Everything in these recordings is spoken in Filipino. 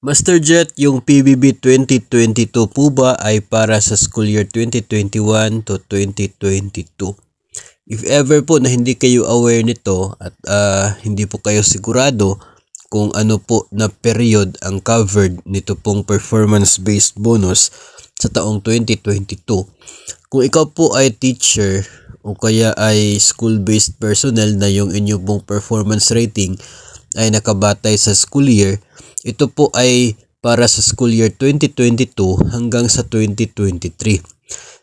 Master Jet, yung PBB 2022 po ba ay para sa school year 2021 to 2022? If ever po na hindi kayo aware nito at hindi po kayo sigurado kung ano po na period ang covered nito pong performance-based bonus sa taong 2022. Kung ikaw po ay teacher o kaya ay school-based personnel na yung inyo pong performance rating ay nakabatay sa school year, ito po ay para sa school year 2022 hanggang sa 2023.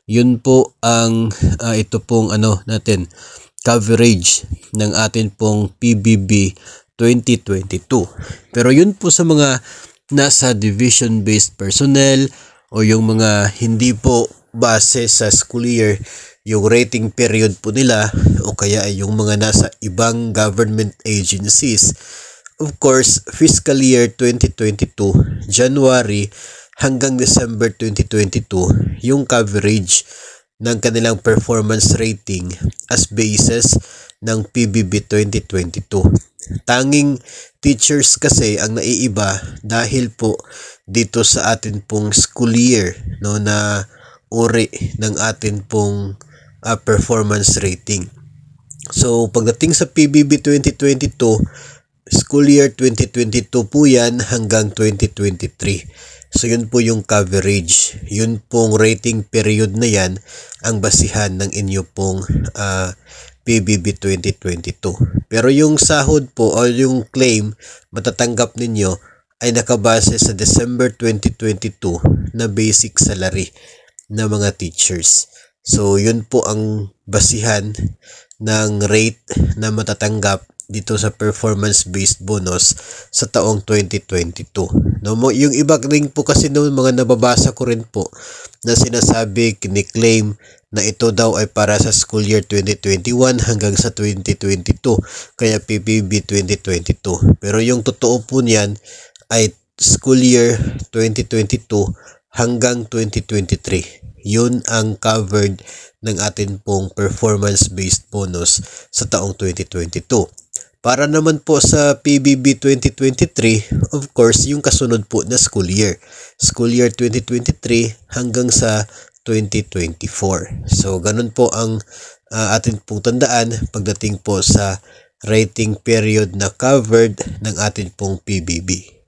Yun po ang ito pong coverage ng atin pong PBB 2022. Pero yun po sa mga nasa division-based personnel o yung mga hindi po base sa school year yung rating period po nila o kaya ay yung mga nasa ibang government agencies. Of course, fiscal year 2022, January hanggang December 2022, yung coverage ng kanilang performance rating as basis ng PBB 2022. Tanging teachers kasi ang naiiba dahil po dito sa atin pong school year, no, na uri ng atin pong performance rating. So pagdating sa PBB 2022, school year 2022 po yan hanggang 2023. So yun po yung coverage. Yun pong rating period na yan ang basihan ng inyo pong PBB 2022. Pero yung sahod po o yung claim matatanggap ninyo ay nakabase sa December 2022 na basic salary ng mga teachers. So yun po ang basihan ng rate na matatanggap dito sa performance-based bonus sa taong 2022. No, yung iba rin po kasi noon mga nababasa ko rin po na sinasabi, kiniklaim na ito daw ay para sa school year 2021 hanggang sa 2022, kaya PBB 2022. Pero yung totoo po niyan ay school year 2022 hanggang 2023. Yun ang covered ng atin pong performance-based bonus sa taong 2022. Para naman po sa PBB 2023, of course, yung kasunod po na school year. School year 2023 hanggang sa 2024. So, ganun po ang atin pong tandaan pagdating po sa rating period na covered ng atin pong PBB.